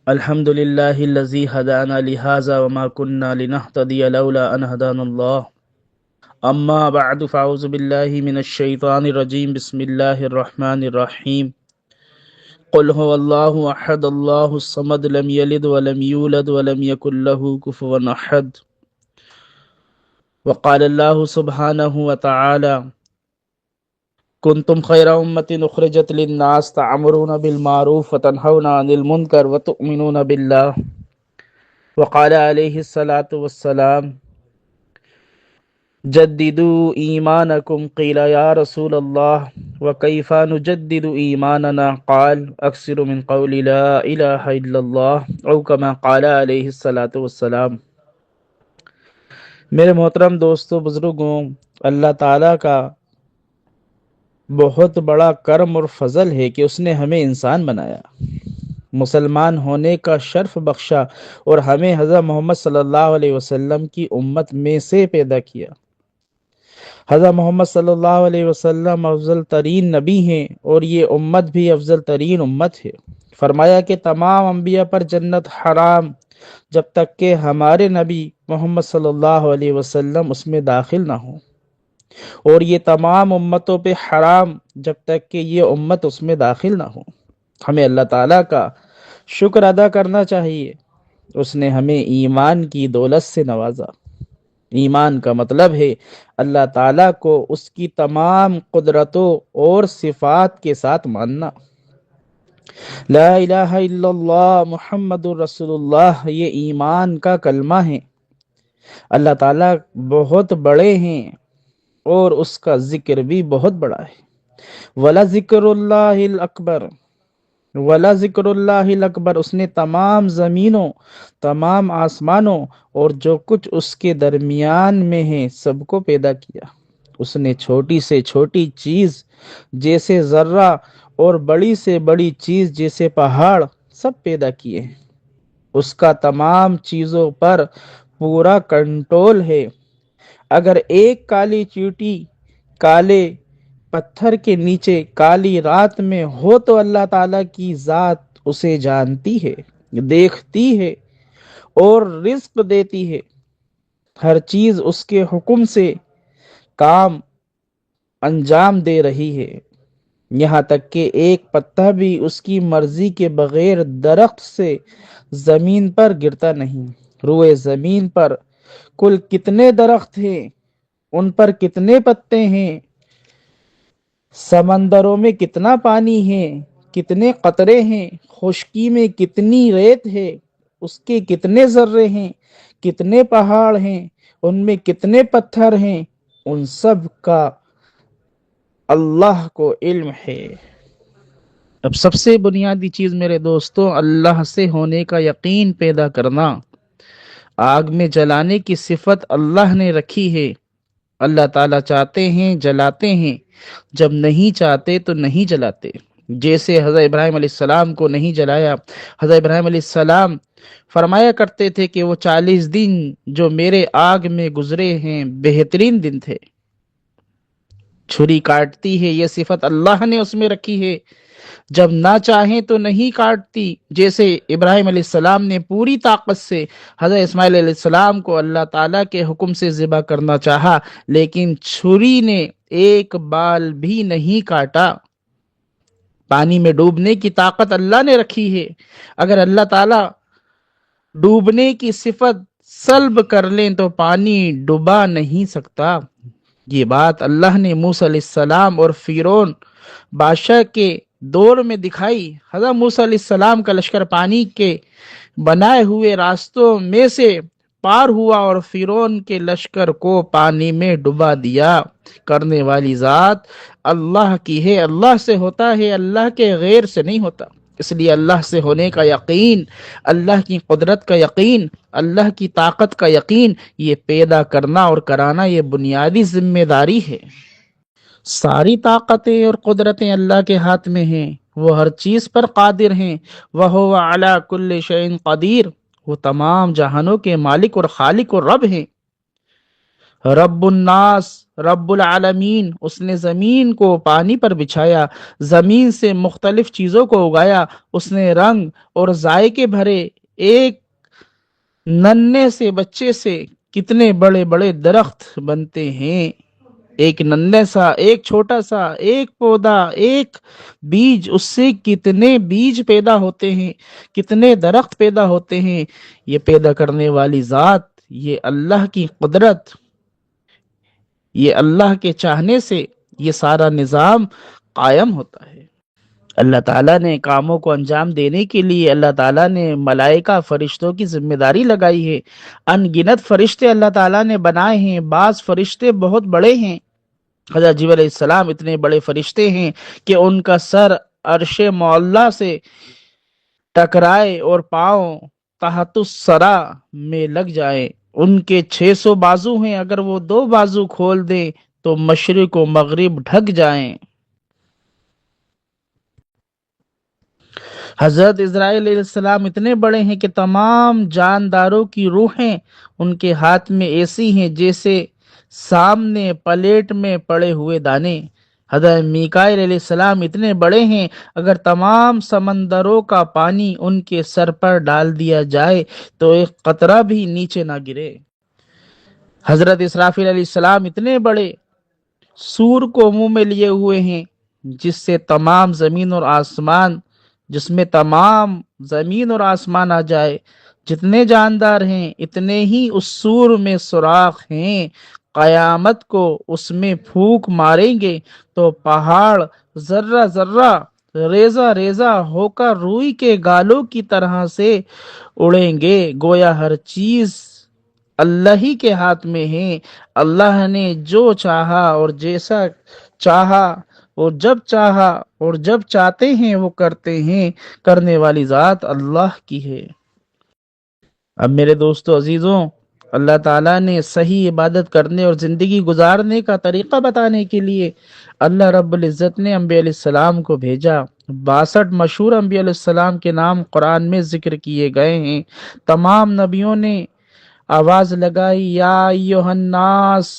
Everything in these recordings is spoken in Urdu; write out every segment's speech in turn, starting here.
الحمد لله الذي هدانا لهذا وما كنا لنهتدي لولا أن هدانا الله. أما بعد فأعوذ بالله من الشيطان الرجيم. بسم الله الرحمن الرحيم. قل هو الله أحد الله الصمد لم يلد ولم يولد ولم يكن له كفوا أحد. وقال الله سبحانه وتعالى: كنتم خير أمة أخرجت للناس تأمرون بالمعروف وتنهون عن المنكر وتؤمنون بالله. وقال عليه الصلاة والسلام: جددوا إيمانكم. قيل يا رسول الله وكيف نجدد إيماننا؟ قال: أكثر من قول لا إله إلا الله أو كما قال عليه الصلاة والسلام. میرے محترم دوستو، بزرگوں، اللہ تعالیٰ کا بہت بڑا کرم اور فضل ہے کہ اس نے ہمیں انسان بنایا، مسلمان ہونے کا شرف بخشا اور ہمیں حضرت محمد صلی اللہ علیہ وسلم کی امت میں سے پیدا کیا۔ حضرت محمد صلی اللہ علیہ وسلم افضل ترین نبی ہیں اور یہ امت بھی افضل ترین امت ہے۔ فرمایا کہ تمام انبیاء پر جنت حرام جب تک کہ ہمارے نبی محمد صلی اللہ علیہ وسلم اس میں داخل نہ ہوں، اور یہ تمام امتوں پہ حرام جب تک کہ یہ امت اس میں داخل نہ ہو۔ ہمیں اللہ تعالیٰ کا شکر ادا کرنا چاہیے، اس نے ہمیں ایمان کی دولت سے نوازا۔ ایمان کا مطلب ہے اللہ تعالیٰ کو اس کی تمام قدرتوں اور صفات کے ساتھ ماننا۔ لا الہ الا اللہ محمد رسول اللہ، یہ ایمان کا کلمہ ہے۔ اللہ تعالیٰ بہت بڑے ہیں اور اس کا ذکر بھی بہت بڑا ہے۔ وَلَذِكْرُ اللَّهِ الْأَكْبَرُ، وَلَا ذکر اللہ اکبر، اس نے تمام زمینوں، تمام آسمانوں اور جو کچھ اس کے درمیان میں ہے سب کو پیدا کیا۔ اس نے چھوٹی سے چھوٹی چیز جیسے ذرہ اور بڑی سے بڑی چیز جیسے پہاڑ سب پیدا کیے ہیں۔ اس کا تمام چیزوں پر پورا کنٹرول ہے۔ اگر ایک کالی چیوٹی کالے پتھر کے نیچے کالی رات میں ہو تو اللہ تعالیٰ کی ذات اسے جانتی ہے، دیکھتی ہے اور رزق دیتی ہے۔ ہر چیز اس کے حکم سے کام انجام دے رہی ہے، یہاں تک کہ ایک پتا بھی اس کی مرضی کے بغیر درخت سے زمین پر گرتا نہیں۔ روئے زمین پر کل کتنے درخت ہیں، ان پر کتنے پتے ہیں، سمندروں میں کتنا پانی ہے، کتنے قطرے ہیں، خشکی میں کتنی ریت ہے، اس کے کتنے ذرے ہیں، کتنے پہاڑ ہیں، ان میں کتنے پتھر ہیں، ان سب کا اللہ کو علم ہے۔ اب سب سے بنیادی چیز میرے دوستوں، اللہ سے ہونے کا یقین پیدا کرنا۔ آگ میں جلانے کی صفت اللہ نے رکھی ہے۔ اللہ تعالیٰ چاہتے ہیں جلاتے ہیں، جب نہیں چاہتے تو نہیں جلاتے۔ جیسے حضرت ابراہیم علیہ السلام کو نہیں جلایا، حضرت ابراہیم علیہ السلام فرمایا کرتے تھے کہ وہ 40 دن جو میرے آگ میں گزرے ہیں بہترین دن تھے۔ چھری کاٹتی ہے، یہ صفت اللہ نے اس میں رکھی ہے، جب نہ چاہیں تو نہیں کاٹتی۔ جیسے ابراہیم علیہ السلام نے پوری طاقت سے حضرت اسماعیل علیہ السلام کو اللہ تعالیٰ کے حکم سے ذبح کرنا چاہا، لیکن چھری نے ایک بال بھی نہیں کاٹا۔ پانی میں ڈوبنے کی طاقت اللہ نے رکھی ہے، اگر اللہ تعالیٰ ڈوبنے کی صفت سلب کر لیں تو پانی ڈبا نہیں سکتا۔ یہ بات اللہ نے موسیٰ علیہ السلام اور فرعون بادشاہ کے دور میں دکھائی۔ حضرت موسیٰ علیہ السلام کا لشکر پانی کے بنائے ہوئے راستوں میں سے پار ہوا اور فرعون کے لشکر کو پانی میں ڈبا دیا۔ کرنے والی ذات اللہ کی ہے، اللہ سے ہوتا ہے، اللہ کے غیر سے نہیں ہوتا۔ اس لیے اللہ سے ہونے کا یقین، اللہ کی قدرت کا یقین، اللہ کی طاقت کا یقین، یہ پیدا کرنا اور کرانا یہ بنیادی ذمہ داری ہے۔ ساری طاقتیں اور قدرتیں اللہ کے ہاتھ میں ہیں، وہ ہر چیز پر قادر ہیں۔ وَهُوَ عَلَى كُلِّ شَيْءٍ قدیر، وہ تمام جہانوں کے مالک اور خالق اور رب ہیں۔ رب الناس رب العالمین، اس نے زمین کو پانی پر بچھایا، زمین سے مختلف چیزوں کو اگایا، اس نے رنگ اور ذائقے بھرے ایک ننھے سے بچے سے کتنے بڑے بڑے درخت بنتے ہیں۔ ایک ننھے سا، ایک چھوٹا سا، ایک پودا، ایک بیج، اس سے کتنے بیج پیدا ہوتے ہیں، کتنے درخت پیدا ہوتے ہیں۔ یہ پیدا کرنے والی ذات، یہ اللہ کی قدرت، یہ اللہ کے چاہنے سے یہ سارا نظام قائم ہوتا ہے۔ اللہ تعالیٰ نے کاموں کو انجام دینے کے لیے اللہ تعالیٰ نے ملائکہ فرشتوں کی ذمہ داری لگائی ہے۔ ان گنت فرشتے اللہ تعالیٰ نے بنائے ہیں، بعض فرشتے بہت بڑے ہیں۔ حضرت جبرائیل علیہ السلام اتنے بڑے فرشتے ہیں کہ ان کا سر عرش معلیٰ سے ٹکرائے اور پاؤں تحت الثرى میں لگ جائے۔ ان کے 600 بازو ہیں، اگر وہ 2 بازو کھول دیں تو مشرق و مغرب ڈھک جائیں۔ حضرت اسرائیل علیہ السلام اتنے بڑے ہیں کہ تمام جانداروں کی روحیں ان کے ہاتھ میں ایسی ہیں جیسے سامنے پلیٹ میں پڑے ہوئے دانے۔ حضرت میکائیل علیہ السلام اتنے بڑے ہیں، اگر تمام سمندروں کا پانی ان کے سر پر ڈال دیا جائے تو ایک قطرہ بھی نیچے نہ گرے۔ حضرت اسرافیل علیہ السلام اتنے بڑے، سور کو منہ میں لیے ہوئے ہیں، جس سے تمام زمین اور آسمان، جس میں تمام زمین اور آسمان آ جائے۔ جتنے جاندار ہیں اتنے ہی اس سور میں سوراخ ہیں۔ قیامت کو اس میں پھونک ماریں گے تو پہاڑ ذرہ ذرہ، ریزہ ریزہ ہو کر روئی کے گالوں کی طرح سے اڑیں گے، گویا ہر چیز اللہ ہی کے ہاتھ میں ہے۔ اللہ نے جو چاہا اور جیسا چاہا اور جب چاہا اور جب چاہتے ہیں وہ کرتے ہیں، کرنے والی ذات اللہ کی ہے۔ اب میرے دوستو عزیزوں، اللہ تعالیٰ نے صحیح عبادت کرنے اور زندگی گزارنے کا طریقہ بتانے کے لیے اللہ رب العزت نے انبیاء علیہ السلام کو بھیجا۔ 62 مشہور انبیاء علیہ السلام کے نام قرآن میں ذکر کیے گئے ہیں۔ تمام نبیوں نے آواز لگائی، یا ایھا الناس،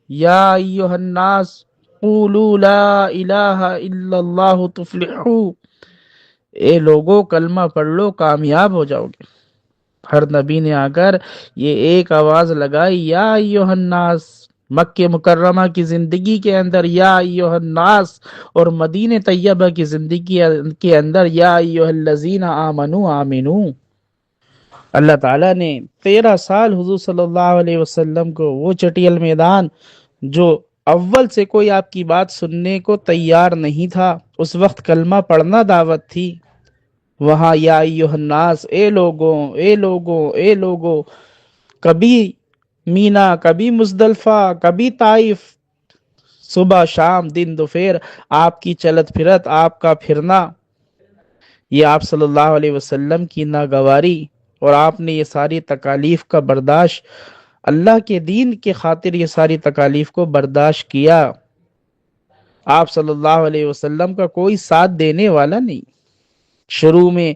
یا ایھا الناس قولوا لا الہ الا اللہ تفلحوا، اے لوگو کلمہ پڑھ لو کامیاب ہو جاؤ گے۔ ہر نبی نے آ کر یہ ایک آواز لگائی، یا ایھا الناس۔ مکہ مکرمہ کی زندگی کے اندر یا ایھا الناس، اور مدینہ طیبہ کی زندگی کے اندر یا ایھا الذین آمنوا آمنو۔ اللہ تعالیٰ نے 13 سال حضور صلی اللہ علیہ وسلم کو وہ چٹیل میدان، جو اول سے کوئی آپ کی بات سننے کو تیار نہیں تھا، اس وقت کلمہ پڑھنا دعوت تھی، وہاں یا ایھا الناس، اے لوگوں، اے لوگوں، اے لوگوں، کبھی مینا، کبھی مزدلفہ، کبھی طائف، صبح شام دن دوپہر آپ کی چلت پھرت، آپ کا پھرنا، یہ آپ صلی اللہ علیہ وسلم کی ناگواری، اور آپ نے یہ ساری تکالیف کا برداشت، اللہ کے دین کے خاطر یہ ساری تکالیف کو برداشت کیا۔ آپ صلی اللہ علیہ وسلم کا کوئی ساتھ دینے والا نہیں۔ شروع میں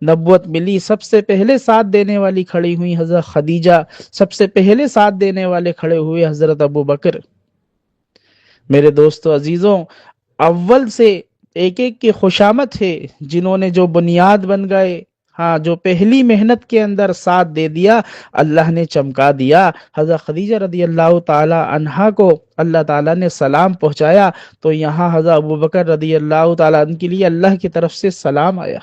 نبوت ملی، سب سے پہلے ساتھ دینے والی کھڑی ہوئی حضرت خدیجہ، سب سے پہلے ساتھ دینے والے کھڑے ہوئے حضرت ابو بکر۔ میرے دوستو عزیزوں، اول سے ایک ایک کی خوشامد ہے، جنہوں نے جو بنیاد بن گئے، ہاں، جو پہلی محنت کے اندر ساتھ دے دیا، اللہ نے چمکا دیا۔ حضرت خدیجہ رضی اللہ تعالی عنہا کو اللہ تعالیٰ نے سلام پہنچایا تو یہاں حضرت ابوبکر رضی اللہ تعالیٰ عنہ کے لیے اللہ کی طرف سے سلام آیا۔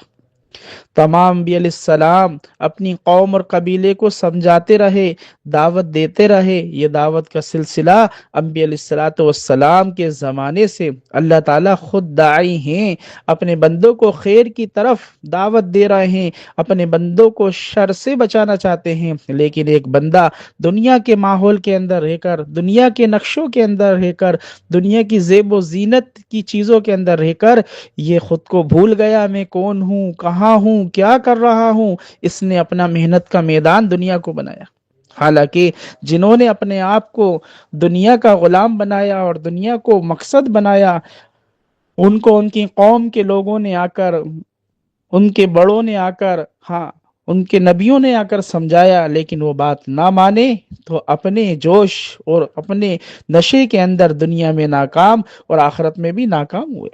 تمام انبیاء علیہ السلام اپنی قوم اور قبیلے کو سمجھاتے رہے، دعوت دیتے رہے۔ یہ دعوت کا سلسلہ انبیاء علیہ السلام کے زمانے سے اللہ تعالیٰ خود داعی ہیں، اپنے بندوں کو خیر کی طرف دعوت دے رہے ہیں، اپنے بندوں کو شر سے بچانا چاہتے ہیں۔ لیکن ایک بندہ دنیا کے ماحول کے اندر رہ کر، دنیا کے نقشوں کے اندر رہ کر، دنیا کی زیب و زینت کی چیزوں کے اندر رہ کر یہ خود کو بھول گیا، میں کون ہوں، کہاں ہوں، کیا کر رہا ہوں۔ اس نے اپنا محنت کا میدان دنیا کو بنایا، حالانکہ جنہوں نے اپنے آپ کو دنیا کا غلام بنایا اور دنیا کو مقصد بنایا، ان کو ان کی قوم کے لوگوں نے آ کر، ان کے بڑوں نے آ کر، ہاں، ان کے نبیوں نے آ کر سمجھایا لیکن وہ بات نہ مانے تو اپنے جوش اور اپنے نشے کے اندر دنیا میں ناکام اور آخرت میں بھی ناکام ہوئے۔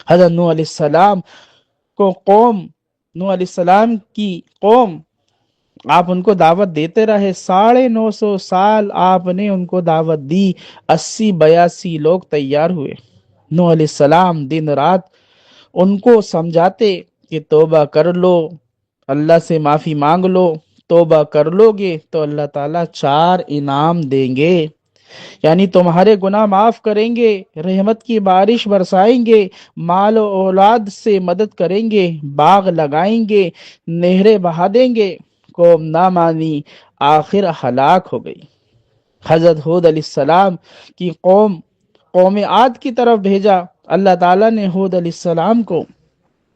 حضرت نوح علیہ السلام کو نوح علیہ السلام کی قوم، آپ ان کو دعوت دیتے رہے، 950 سال آپ نے ان کو دعوت دی، 82 لوگ تیار ہوئے۔ نوح علیہ السلام دن رات ان کو سمجھاتے کہ توبہ کر لو، اللہ سے معافی مانگ لو، توبہ کر لو گے تو اللہ تعالیٰ 4 انعام دیں گے، یعنی تمہارے گناہ معاف کریں گے، رحمت کی بارش برسائیں گے، مال و اولاد سے مدد کریں گے، باغ لگائیں گے، نہریں بہا دیں گے۔ قوم نہ مانی، آخر ہلاک ہو گئی۔ حضرت ہود علیہ السلام کی قوم عاد کی طرف بھیجا اللہ تعالیٰ نے ہود علیہ السلام کو۔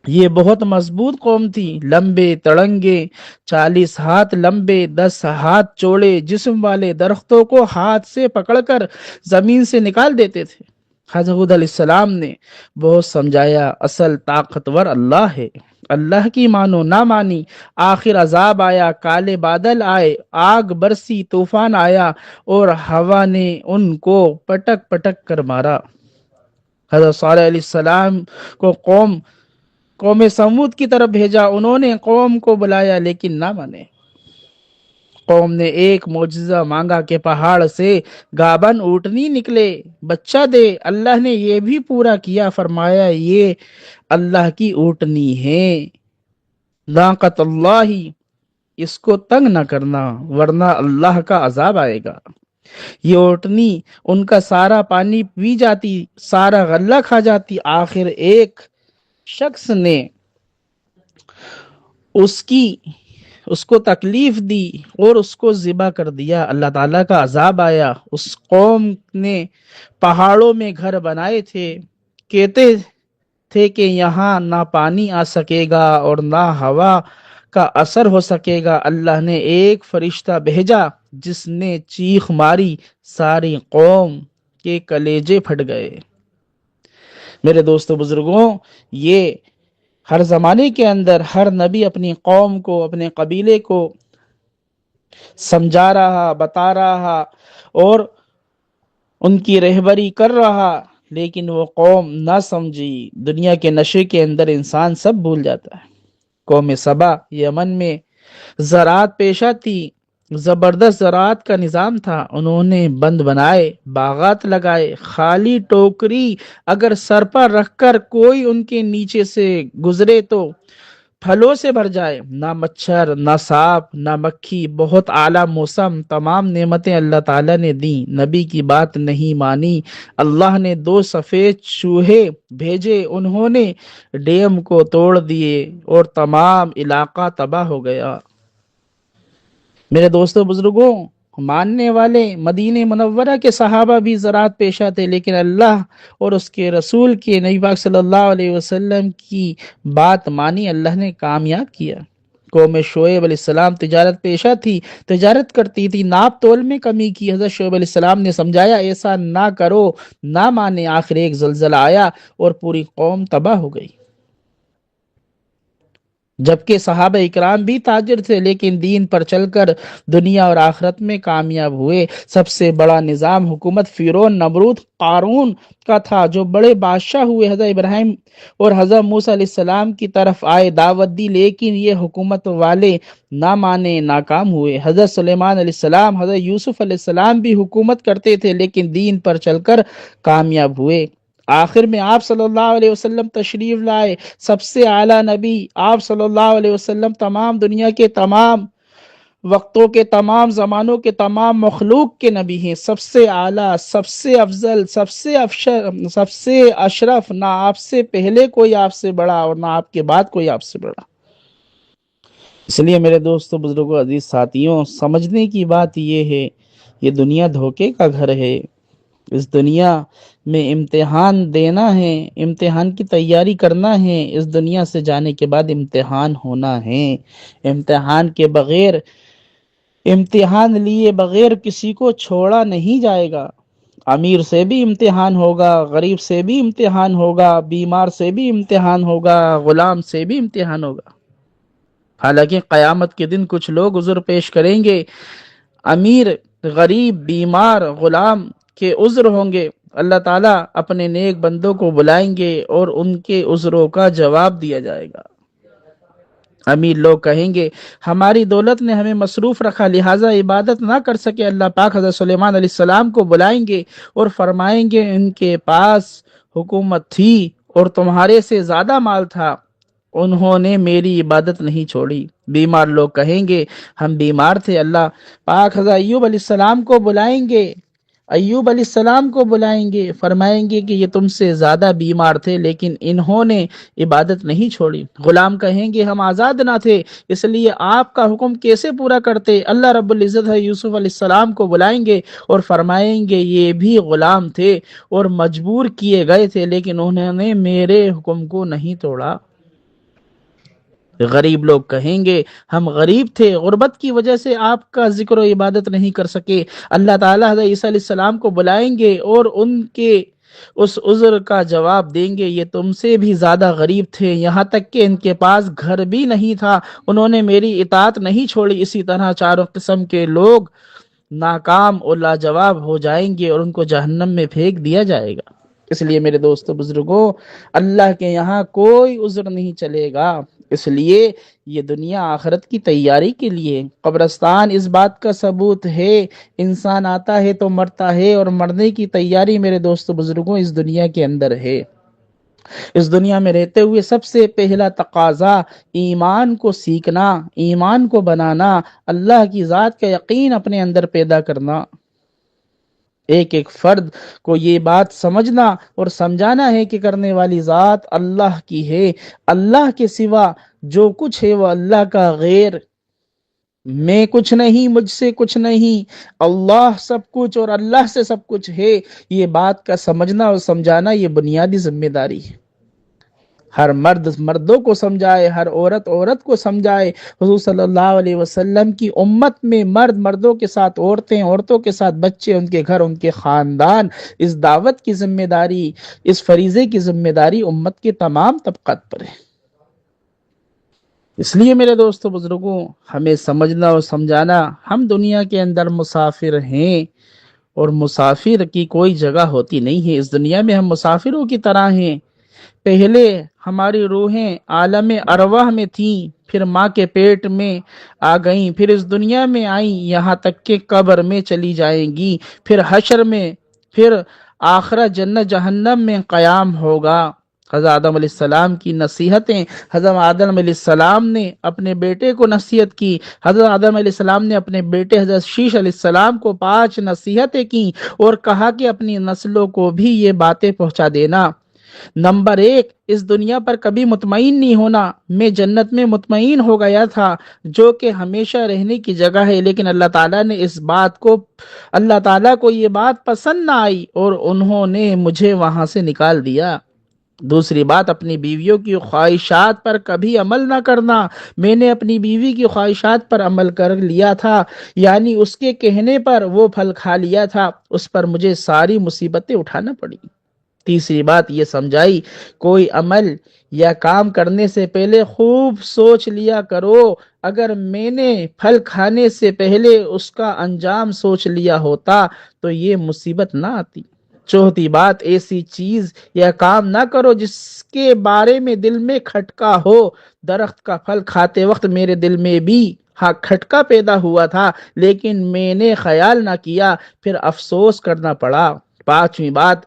یہ بہت مضبوط قوم تھی، لمبے تڑنگے، 40 ہاتھ لمبے 10 ہاتھ چوڑے جسم والے، درختوں کو ہاتھ سے پکڑ کر زمین سے نکال دیتے تھے۔ حضرت ہود علیہ السلام نے بہت سمجھایا، اصل طاقتور اللہ ہے، اللہ کی مانو، نہ مانی، آخر عذاب آیا، کالے بادل آئے، آگ برسی، طوفان آیا اور ہوا نے ان کو پٹک پٹک کر مارا۔ حضرت صالح علیہ السلام کو قوم سمود کی طرف بھیجا، انہوں نے قوم کو بلایا لیکن نہ مانے۔ قوم نے ایک معجزہ مانگا کہ پہاڑ سے گابن اونٹنی نکلے، بچہ دے، اللہ نے یہ بھی پورا کیا، فرمایا یہ اللہ کی اونٹنی ہے، ناقۃ اللہ، اس کو تنگ نہ کرنا ورنہ اللہ کا عذاب آئے گا۔ یہ اونٹنی ان کا سارا پانی پی جاتی، سارا غلہ کھا جاتی، آخر ایک شخص نے اس کو تکلیف دی اور اس کو ذبح کر دیا، اللہ تعالیٰ کا عذاب آیا۔ اس قوم نے پہاڑوں میں گھر بنائے تھے، کہتے تھے کہ یہاں نہ پانی آ سکے گا اور نہ ہوا کا اثر ہو سکے گا۔ اللہ نے ایک فرشتہ بھیجا جس نے چیخ ماری، ساری قوم کے کلیجے پھٹ گئے۔ میرے دوستو بزرگوں، یہ ہر زمانے کے اندر ہر نبی اپنی قوم کو، اپنے قبیلے کو سمجھا رہا، بتا رہا اور ان کی رہبری کر رہا، لیکن وہ قوم نہ سمجھی۔ دنیا کے نشے کے اندر انسان سب بھول جاتا ہے۔ قوم سبا یمن میں زراعت پیشہ تھی، زبردست زراعت کا نظام تھا، انہوں نے بند بنائے، باغات لگائے، خالی ٹوکری اگر سر پر رکھ کر کوئی ان کے نیچے سے گزرے تو پھلوں سے بھر جائے، نہ مچھر، نہ سانپ، نہ مکھی، بہت اعلیٰ موسم، تمام نعمتیں اللہ تعالیٰ نے دیں، نبی کی بات نہیں مانی، اللہ نے 2 سفید چوہے بھیجے، انہوں نے ڈیم کو توڑ دیے اور تمام علاقہ تباہ ہو گیا۔ میرے دوستو بزرگوں، ماننے والے مدینہ منورہ کے صحابہ بھی زراعت پیشہ تھے، لیکن اللہ اور اس کے رسول کے نبی پاک صلی اللہ علیہ وسلم کی بات مانی، اللہ نے کامیاب کیا۔ قوم شعیب علیہ السلام تجارت پیشہ تھی، تجارت کرتی تھی، ناپ تول میں کمی کی، حضرت شعیب علیہ السلام نے سمجھایا ایسا نہ کرو، نہ مانے، آخر ایک زلزلہ آیا اور پوری قوم تباہ ہو گئی۔ جبکہ صحابہ اکرام بھی تاجر تھے لیکن دین پر چل کر دنیا اور آخرت میں کامیاب ہوئے۔ سب سے بڑا نظام حکومت فرعون، نمرود، قارون کا تھا، جو بڑے بادشاہ ہوئے، حضرت ابراہیم اور حضرت موسیٰ علیہ السلام کی طرف آئے، دعوت دی، لیکن یہ حکومت والے نہ مانے، ناکام ہوئے۔ حضرت سلیمان علیہ السلام، حضرت یوسف علیہ السلام بھی حکومت کرتے تھے لیکن دین پر چل کر کامیاب ہوئے۔ آخر میں آپ صلی اللہ علیہ وسلم تشریف لائے، سب سے اعلیٰ نبی آپ صلی اللہ علیہ وسلم، تمام دنیا کے تمام وقتوں کے، تمام زمانوں کے، تمام مخلوق کے نبی ہیں، سب سے اعلیٰ، سب سے افضل، سب سے اشرف، نہ آپ سے پہلے کوئی آپ سے بڑا اور نہ آپ کے بعد کوئی آپ سے بڑا۔ اس لیے میرے دوستوں، بزرگوں، عزیز ساتھیوں، سمجھنے کی بات یہ ہے، یہ دنیا دھوکے کا گھر ہے۔ اس دنیا میں امتحان دینا ہے، امتحان کی تیاری کرنا ہے، اس دنیا سے جانے کے بعد امتحان ہونا ہے۔ امتحان کے بغیر، امتحان لیے بغیر کسی کو چھوڑا نہیں جائے گا۔ امیر سے بھی امتحان ہوگا، غریب سے بھی امتحان ہوگا، بیمار سے بھی امتحان ہوگا، غلام سے بھی امتحان ہوگا۔ حالانکہ قیامت کے دن کچھ لوگ عذر پیش کریں گے، امیر، غریب، بیمار، غلام کے عذر ہوں گے، اللہ تعالیٰ اپنے نیک بندوں کو بلائیں گے اور ان کے عذروں کا جواب دیا جائے گا۔ امیر لوگ کہیں گے ہماری دولت نے ہمیں مصروف رکھا لہٰذا عبادت نہ کر سکے، اللہ پاک حضرت سلیمان علیہ السلام کو بلائیں گے اور فرمائیں گے ان کے پاس حکومت تھی اور تمہارے سے زیادہ مال تھا، انہوں نے میری عبادت نہیں چھوڑی۔ بیمار لوگ کہیں گے ہم بیمار تھے، اللہ پاک حضرت ایوب علیہ السلام کو بلائیں گے، ایوب علیہ السلام کو بلائیں گے، فرمائیں گے کہ یہ تم سے زیادہ بیمار تھے لیکن انہوں نے عبادت نہیں چھوڑی۔ غلام کہیں گے ہم آزاد نہ تھے اس لیے آپ کا حکم کیسے پورا کرتے، اللہ رب العزت ہے یوسف علیہ السلام کو بلائیں گے اور فرمائیں گے یہ بھی غلام تھے اور مجبور کیے گئے تھے لیکن انہوں نے میرے حکم کو نہیں توڑا۔ غریب لوگ کہیں گے ہم غریب تھے، غربت کی وجہ سے آپ کا ذکر و عبادت نہیں کر سکے، اللہ تعالیٰ حضرت عیسیٰ علیہ السلام کو بلائیں گے اور ان کے اس عذر کا جواب دیں گے یہ تم سے بھی زیادہ غریب تھے، یہاں تک کہ ان کے پاس گھر بھی نہیں تھا، انہوں نے میری اطاعت نہیں چھوڑی۔ اسی طرح چاروں قسم کے لوگ ناکام اور لاجواب ہو جائیں گے اور ان کو جہنم میں پھینک دیا جائے گا۔ اس لیے میرے دوستو بزرگوں، اللہ کے یہاں کوئی عذر نہیں چلے گا، اس لیے یہ دنیا آخرت کی تیاری کے لیے، قبرستان اس بات کا ثبوت ہے، انسان آتا ہے تو مرتا ہے اور مرنے کی تیاری میرے دوستو بزرگوں اس دنیا کے اندر ہے۔ اس دنیا میں رہتے ہوئے سب سے پہلا تقاضا ایمان کو سیکھنا، ایمان کو بنانا، اللہ کی ذات کا یقین اپنے اندر پیدا کرنا۔ ایک ایک فرد کو یہ بات سمجھنا اور سمجھانا ہے کہ کرنے والی ذات اللہ کی ہے، اللہ کے سوا جو کچھ ہے وہ اللہ کا، غیر میں کچھ نہیں، مجھ سے کچھ نہیں، اللہ سب کچھ اور اللہ سے سب کچھ ہے۔ یہ بات کا سمجھنا اور سمجھانا یہ بنیادی ذمہ داری ہے۔ ہر مرد مردوں کو سمجھائے، ہر عورت عورت کو سمجھائے۔ حضور صلی اللہ علیہ وسلم کی امت میں مرد مردوں کے ساتھ عورتیں، عورتوں کے ساتھ بچے، ان کے گھر، ان کے خاندان، اس دعوت کی ذمہ داری، اس فریضے کی ذمہ داری امت کے تمام طبقات پر ہے۔ اس لیے میرے دوستو بزرگوں، ہمیں سمجھنا اور سمجھانا، ہم دنیا کے اندر مسافر ہیں اور مسافر کی کوئی جگہ ہوتی نہیں ہے۔ اس دنیا میں ہم مسافروں کی طرح ہیں۔ پہلے ہماری روحیں عالم ارواح میں تھیں، پھر ماں کے پیٹ میں آ گئیں، پھر اس دنیا میں آئیں، یہاں تک کہ قبر میں چلی جائیں گی، پھر حشر میں، پھر آخرت جنت جہنم میں قیام ہوگا۔ حضرت آدم علیہ السلام کی نصیحتیں، حضرت آدم علیہ السلام نے اپنے بیٹے کو نصیحت کی، حضرت آدم علیہ السلام نے اپنے بیٹے حضرت شیش علیہ السلام کو 5 نصیحتیں کی اور کہا کہ اپنی نسلوں کو بھی یہ باتیں پہنچا دینا۔ نمبر 1، اس دنیا پر کبھی مطمئن نہیں ہونا۔ میں جنت میں مطمئن ہو گیا تھا جو کہ ہمیشہ رہنے کی جگہ ہے، لیکن اللہ تعالیٰ کو یہ بات پسند نہ آئی اور انہوں نے مجھے وہاں سے نکال دیا۔ دوسری بات، اپنی بیویوں کی خواہشات پر کبھی عمل نہ کرنا۔ میں نے اپنی بیوی کی خواہشات پر عمل کر لیا تھا، یعنی اس کے کہنے پر وہ پھل کھا لیا تھا، اس پر مجھے ساری مصیبتیں اٹھانا پڑی۔ تیسری بات یہ سمجھائی، کوئی عمل یا کام کرنے سے پہلے خوب سوچ لیا کرو، اگر میں نے پھل کھانے سے پہلے اس کا انجام سوچ لیا ہوتا تو یہ مصیبت نہ آتی۔ چوتھی بات، ایسی چیز یا کام نہ کرو جس کے بارے میں دل میں کھٹکا ہو۔ درخت کا پھل کھاتے وقت میرے دل میں بھی کھٹکا پیدا ہوا تھا لیکن میں نے خیال نہ کیا، پھر افسوس کرنا پڑا۔ پانچویں بات،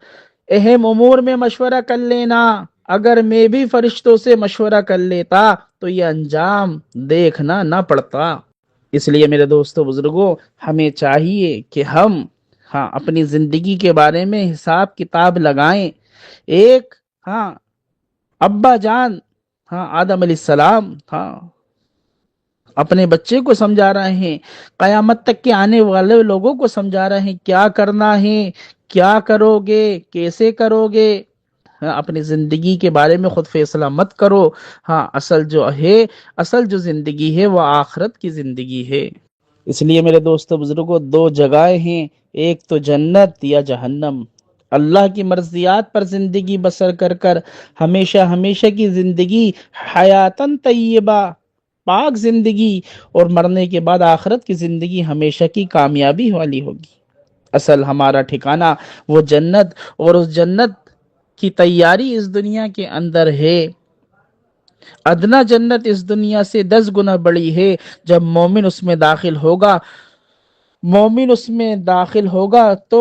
اہم امور میں مشورہ کر لینا، اگر میں بھی فرشتوں سے مشورہ کر لیتا تو یہ انجام دیکھنا نہ پڑتا۔ اس لیے میرے دوستو بزرگوں، ہمیں چاہیے کہ ہم اپنی زندگی کے بارے میں حساب کتاب لگائیں۔ ایک ابا جان آدم علیہ السلام اپنے بچے کو سمجھا رہے ہیں، قیامت تک کے آنے والے لوگوں کو سمجھا رہے ہیں کیا کرنا ہے، کیا کرو گے، کیسے کرو گے، اپنی زندگی کے بارے میں خود فیصلہ مت کرو۔ اصل جو زندگی ہے وہ آخرت کی زندگی ہے۔ اس لیے میرے دوستو بزرگوں، 2 جگہیں ہیں، ایک تو جنت یا جہنم۔ اللہ کی مرضیات پر زندگی بسر کر ہمیشہ کی زندگی حیاتن طیبہ پاک زندگی اور مرنے کے بعد آخرت کی زندگی ہمیشہ کی کامیابی والی ہوگی۔ اصل ہمارا ٹھکانہ وہ جنت، اور اس جنت کی تیاری اس دنیا کے اندر ہے۔ ادنا جنت اس دنیا سے 10 گنا بڑی ہے۔ جب مومن اس میں داخل ہوگا تو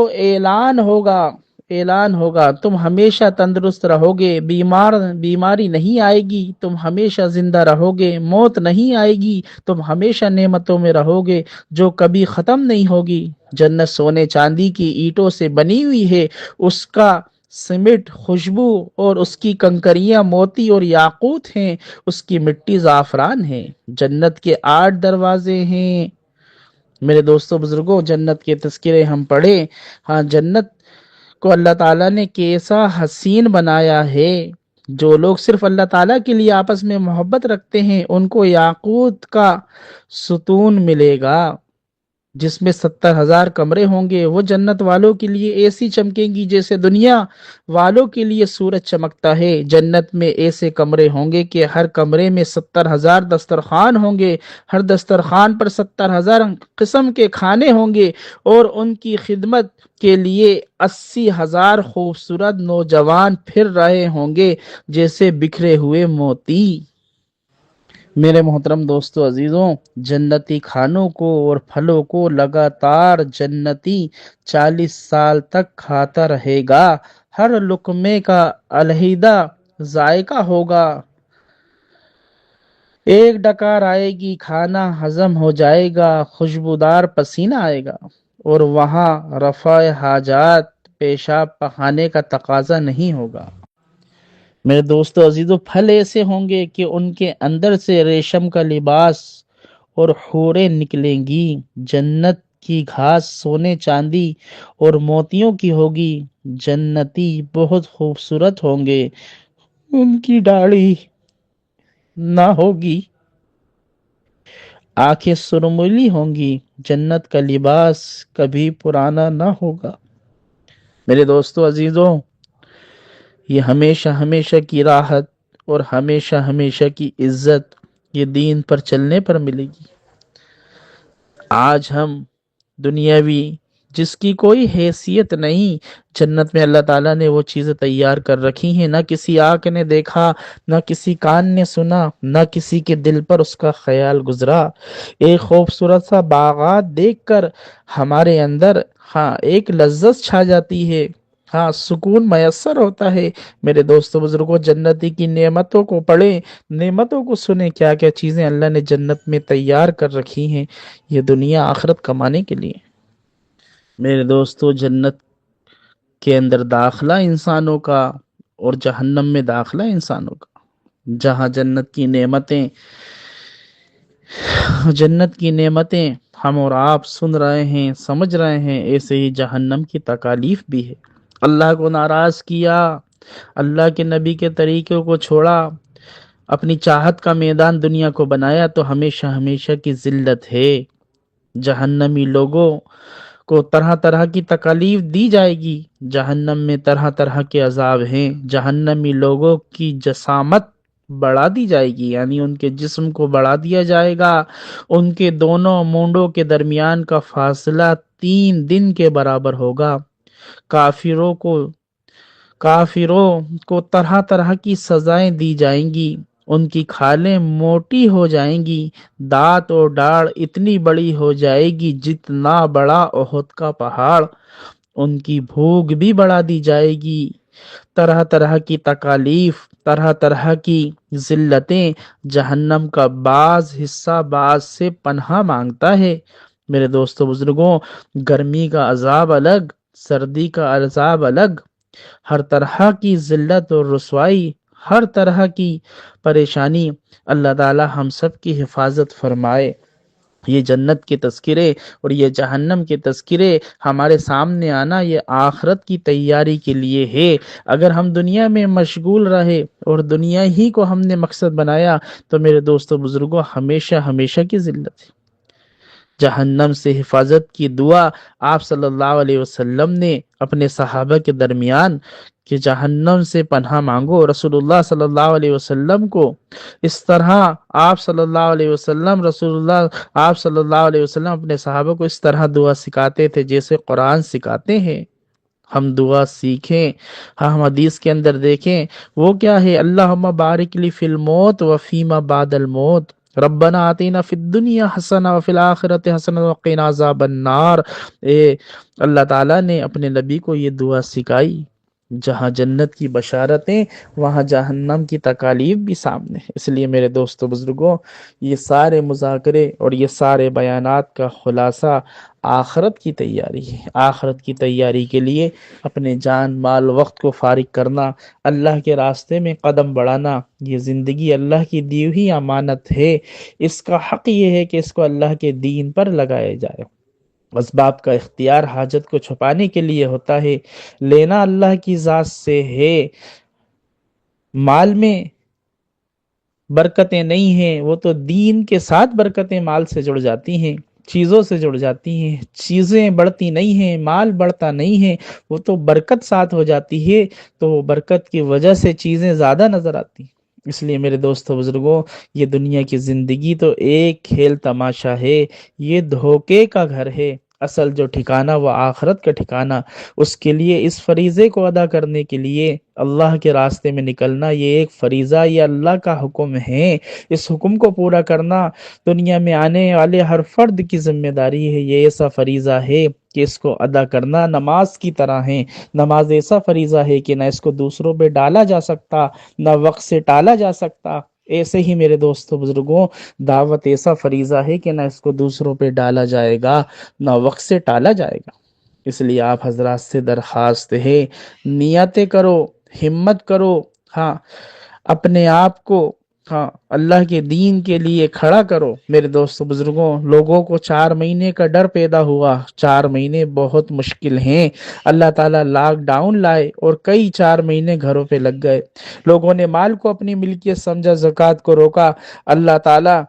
اعلان ہوگا تم ہمیشہ تندرست رہو گے، بیماری نہیں آئے گی، تم ہمیشہ زندہ رہو گے، موت نہیں آئے گی، تم ہمیشہ نعمتوں میں رہو گے جو کبھی ختم نہیں ہوگی۔ جنت سونے چاندی کی اینٹوں سے بنی ہوئی ہے، اس کا سمٹ خوشبو اور اس کی کنکریاں موتی اور یاقوت ہیں، اس کی مٹی زعفران ہے۔ جنت کے 8 دروازے ہیں۔ میرے دوستوں بزرگوں، جنت کے تذکرے ہم پڑھیں۔ ہاں، جنت کو اللہ تعالیٰ نے کیسا حسین بنایا ہے۔ جو لوگ صرف اللہ تعالیٰ کے لیے آپس میں محبت رکھتے ہیں ان کو یاقوت کا ستون ملے گا جس میں 70,000 کمرے ہوں گے۔ وہ جنت والوں کے لیے ایسی چمکیں گی جیسے دنیا والوں کے لیے سورج چمکتا ہے۔ جنت میں ایسے کمرے ہوں گے کہ ہر کمرے میں 70,000 دسترخوان ہوں گے، ہر دسترخوان پر 70,000 قسم کے کھانے ہوں گے، اور ان کی خدمت کے لیے 80,000 خوبصورت نوجوان پھر رہے ہوں گے جیسے بکھرے ہوئے موتی۔ میرے محترم دوستو عزیزوں، جنتی کھانوں کو اور پھلوں کو لگاتار جنتی 40 سال تک کھاتا رہے گا۔ ہر لقمے کا علیحدہ ذائقہ ہوگا۔ ایک ڈکار آئے گی، کھانا ہضم ہو جائے گا، خوشبودار پسینہ آئے گا، اور وہاں رفع حاجات، پیشاب پخانے کا تقاضا نہیں ہوگا۔ میرے دوستو عزیزو، پھل ایسے ہوں گے کہ ان کے اندر سے ریشم کا لباس اور حوریں نکلیں گی۔ جنت کی گھاس سونے چاندی اور موتیوں کی ہوگی۔ جنتی بہت خوبصورت ہوں گے، ان کی داڑھی نہ ہوگی، آنکھیں سرملی ہوں گی۔ جنت کا لباس کبھی پرانا نہ ہوگا۔ میرے دوستو عزیزوں، یہ ہمیشہ ہمیشہ کی راحت اور ہمیشہ ہمیشہ کی عزت یہ دین پر چلنے پر ملے گی۔ آج ہم دنیاوی جس کی کوئی حیثیت نہیں، جنت میں اللہ تعالیٰ نے وہ چیزیں تیار کر رکھی ہیں، نہ کسی آنکھ نے دیکھا، نہ کسی کان نے سنا، نہ کسی کے دل پر اس کا خیال گزرا۔ ایک خوبصورت سا باغات دیکھ کر ہمارے اندر ایک لذت چھا جاتی ہے، سکون میسر ہوتا ہے۔ میرے دوستو بزرگوں، جنتی کی نعمتوں کو پڑھیں، نعمتوں کو سنیں، کیا کیا چیزیں اللہ نے جنت میں تیار کر رکھی ہیں یہ دنیا آخرت کمانے کے لیے۔ میرے دوستو، جنت کے اندر داخلہ انسانوں کا اور جہنم میں داخلہ انسانوں کا۔ جہاں جنت کی نعمتیں ہم اور آپ سن رہے ہیں، سمجھ رہے ہیں، ایسے ہی جہنم کی تکالیف بھی ہے۔ اللہ کو ناراض کیا، اللہ کے نبی کے طریقوں کو چھوڑا، اپنی چاہت کا میدان دنیا کو بنایا تو ہمیشہ ہمیشہ کی ذلت ہے۔ جہنمی لوگوں کو طرح طرح کی تکالیف دی جائے گی۔ جہنم میں طرح طرح کے عذاب ہیں۔ جہنمی لوگوں کی جسامت بڑھا دی جائے گی، یعنی ان کے جسم کو بڑھا دیا جائے گا۔ ان کے دونوں مونڈوں کے درمیان کا فاصلہ 3 دن کے برابر ہوگا۔ کافروں کو طرح طرح کی سزائیں دی جائیں گی۔ ان کی کھالیں موٹی ہو جائیں گی، دانت اور ڈاڑھ اتنی بڑی ہو جائے گی جتنا بڑا احد کا پہاڑ۔ ان کی بھوک بھی بڑھا دی جائے گی۔ طرح طرح کی تکالیف، طرح طرح کی ذلتیں۔ جہنم کا بعض حصہ بعض سے پناہ مانگتا ہے۔ میرے دوستو بزرگوں، گرمی کا عذاب الگ، سردی کا عذاب الگ، ہر طرح کی ذلت اور رسوائی، ہر طرح کی پریشانی، اللہ تعالی ہم سب کی حفاظت فرمائے۔ یہ جنت کے تذکرے اور یہ جہنم کے تذکرے ہمارے سامنے آنا یہ آخرت کی تیاری کے لیے ہے۔ اگر ہم دنیا میں مشغول رہے اور دنیا ہی کو ہم نے مقصد بنایا تو میرے دوستو بزرگوں ہمیشہ ہمیشہ کی ذلت ہے۔ جہنم سے حفاظت کی دعا آپ صلی اللہ علیہ وسلم نے اپنے صحابہ کے درمیان کہ جہنم سے پناہ مانگو، رسول اللہ صلی اللہ علیہ وسلم کو اس طرح آپ صلی اللہ علیہ وسلم رسول اللہ آپ صلی اللہ علیہ وسلم اپنے صحابہ کو اس طرح دعا سکھاتے تھے جیسے قرآن سکھاتے ہیں۔ ہم دعا سیکھیں، ہم حدیث کے اندر دیکھیں وہ کیا ہے، اللہم بارک لی فی الموت و فیما بعد الموت، ربنا آتینا فی الدنیا حسنہ وفی الآخرت حسنہ وقنا عذاب النار۔ اے اللہ تعالیٰ نے اپنے نبی کو یہ دعا سکھائی، جہاں جنت کی بشارتیں وہاں جہنم کی تکالیف بھی سامنے ہے۔ اس لیے میرے دوستو بزرگوں، یہ سارے مذاکرے اور یہ سارے بیانات کا خلاصہ آخرت کی تیاری ہے۔ آخرت کی تیاری کے لیے اپنے جان مال وقت کو فارغ کرنا، اللہ کے راستے میں قدم بڑھانا، یہ زندگی اللہ کی دی ہوئی امانت ہے۔ اس کا حق یہ ہے کہ اس کو اللہ کے دین پر لگایا جائے۔ اسباب کا اختیار حاجت کو چھپانے کے لیے ہوتا ہے، لینا اللہ کی ذات سے ہے۔ مال میں برکتیں نہیں ہیں، وہ تو دین کے ساتھ برکتیں مال سے جڑ جاتی ہیں، چیزوں سے جڑ جاتی ہیں۔ چیزیں بڑھتی نہیں ہیں، مال بڑھتا نہیں ہے، وہ تو برکت ساتھ ہو جاتی ہے، تو وہ برکت کی وجہ سے چیزیں زیادہ نظر آتی ہیں۔ اس لیے میرے دوستو بزرگوں، یہ دنیا کی زندگی تو ایک کھیل تماشا ہے، یہ دھوکے کا گھر ہے۔ اصل جو ٹھکانہ وہ آخرت کا ٹھکانہ، اس کے لیے اس فریضے کو ادا کرنے کے لیے اللہ کے راستے میں نکلنا، یہ ایک فریضہ، یہ اللہ کا حکم ہے۔ اس حکم کو پورا کرنا دنیا میں آنے والے ہر فرد کی ذمہ داری ہے۔ یہ ایسا فریضہ ہے کہ اس کو ادا کرنا نماز کی طرح ہے۔ نماز ایسا فریضہ ہے کہ نہ اس کو دوسروں پہ ڈالا جا سکتا، نہ وقت سے ٹالا جا سکتا۔ ایسے ہی میرے دوستو بزرگوں، دعوت ایسا فریضہ ہے کہ نہ اس کو دوسروں پہ ڈالا جائے گا، نہ وقت سے ٹالا جائے گا۔ اس لیے آپ حضرات سے درخواست ہے، نیتیں کرو، ہمت کرو، ہاں اپنے آپ کو اللہ کے دین کے لیے کھڑا کرو۔ میرے دوستو بزرگوں، لوگوں کو 4 مہینے کا ڈر پیدا ہوا، 4 مہینے بہت مشکل ہیں۔ اللہ تعالیٰ لاک ڈاؤن لائے اور کئی 4 مہینے گھروں پہ لگ گئے۔ لوگوں نے مال کو اپنی ملکیت سمجھا، زکوٰۃ کو روکا۔ اللہ تعالیٰ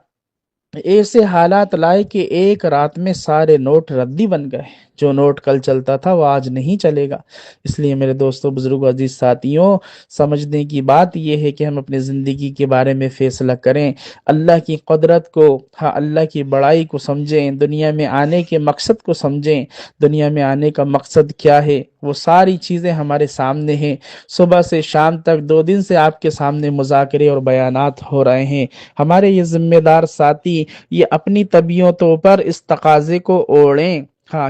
ایسے حالات لائے کہ ایک رات میں سارے نوٹ ردی بن گئے۔ جو نوٹ کل چلتا تھا وہ آج نہیں چلے گا۔ اس لیے میرے دوستو بزرگوں عزیز ساتھیوں، سمجھنے کی بات یہ ہے کہ ہم اپنی زندگی کے بارے میں فیصلہ کریں، اللہ کی قدرت کو، اللہ کی بڑائی کو سمجھیں، دنیا میں آنے کے مقصد کو سمجھیں۔ دنیا میں آنے کا مقصد کیا ہے، وہ ساری چیزیں ہمارے سامنے ہیں۔ صبح سے شام تک 2 دن سے آپ کے سامنے مذاکرے اور بیانات ہو رہے ہیں۔ ہمارے یہ ذمہ دار ساتھی یہ اپنی طبیعتوں پر اس تقاضے کو اوڑھیں۔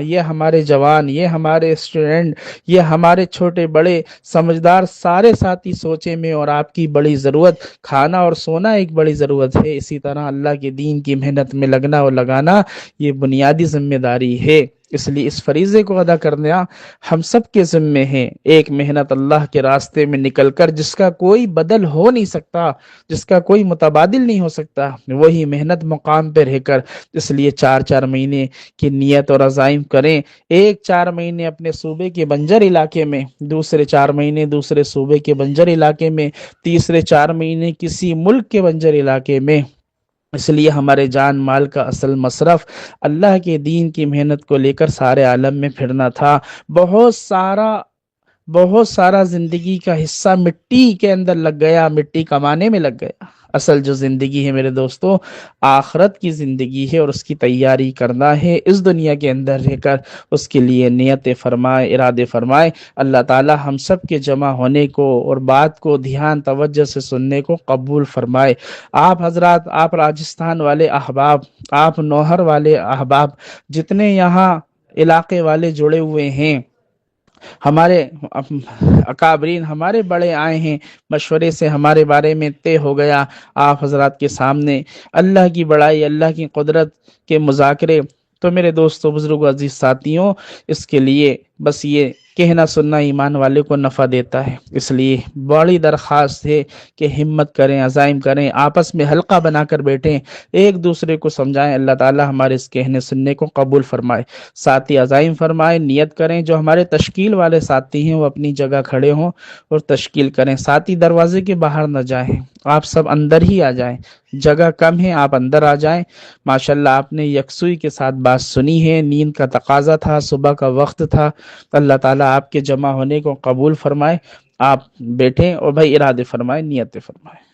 یہ ہمارے جوان، یہ ہمارے اسٹوڈنٹ، یہ ہمارے چھوٹے بڑے سمجھدار سارے ساتھی سوچیں میں، اور آپ کی بڑی ضرورت کھانا اور سونا ایک بڑی ضرورت ہے، اسی طرح اللہ کے دین کی محنت میں لگنا اور لگانا یہ بنیادی ذمہ داری ہے۔ اس لیے اس فریضے کو ادا کرنا ہم سب کے ذمے ہیں۔ ایک محنت اللہ کے راستے میں نکل کر جس کا کوئی بدل ہو نہیں سکتا، جس کا کوئی متبادل نہیں ہو سکتا، وہی محنت مقام پہ رہ کر، اس لیے 4 مہینے کی نیت اور عزائم کریں۔ ایک 4 مہینے اپنے صوبے کے بنجر علاقے میں، دوسرے 4 مہینے دوسرے صوبے کے بنجر علاقے میں، تیسرے 4 مہینے کسی ملک کے بنجر علاقے میں۔ اس لیے ہمارے جان مال کا اصل مصرف اللہ کے دین کی محنت کو لے کر سارے عالم میں پھرنا تھا۔ بہت سارا زندگی کا حصہ مٹی کے اندر لگ گیا، مٹی کمانے میں لگ گیا۔ اصل جو زندگی ہے میرے دوستو، آخرت کی زندگی ہے، اور اس کی تیاری کرنا ہے اس دنیا کے اندر رہ کر۔ اس کے لیے نیت فرمائے، ارادے فرمائے۔ اللہ تعالی ہم سب کے جمع ہونے کو اور بات کو دھیان توجہ سے سننے کو قبول فرمائے۔ آپ حضرات، آپ راجستھان والے احباب، آپ نوہر والے احباب، جتنے یہاں علاقے والے جڑے ہوئے ہیں، ہمارے اکابرین، ہمارے بڑے آئے ہیں، مشورے سے ہمارے بارے میں طے ہو گیا آپ حضرات کے سامنے اللہ کی بڑائی، اللہ کی قدرت کے مذاکرے۔ تو میرے دوستو بزرگوں عزیز ساتھیوں، اس کے لیے بس یہ کہنا سننا ایمان والے کو نفع دیتا ہے، اس لیے بڑی درخواست ہے کہ ہمت کریں، عزائم کریں، آپس میں حلقہ بنا کر بیٹھیں، ایک دوسرے کو سمجھائیں۔ اللہ تعالی ہمارے اس کہنے سننے کو قبول فرمائے، ساتھی عزائم فرمائے، نیت کریں، جو ہمارے تشکیل والے ساتھی ہیں وہ اپنی جگہ کھڑے ہوں اور تشکیل کریں، ساتھی دروازے کے باہر نہ جائیں، آپ سب اندر ہی آ جائیں، جگہ کم ہے، آپ اندر آ جائیں۔ ماشاءاللہ آپ نے یکسوئی کے ساتھ بات سنی ہے، نیند کا تقاضا تھا، صبح کا وقت تھا، اللہ تعالیٰ آپ کے جمع ہونے کو قبول فرمائے۔ آپ بیٹھیں اور بھائی ارادے فرمائیں، نیتیں فرمائیں۔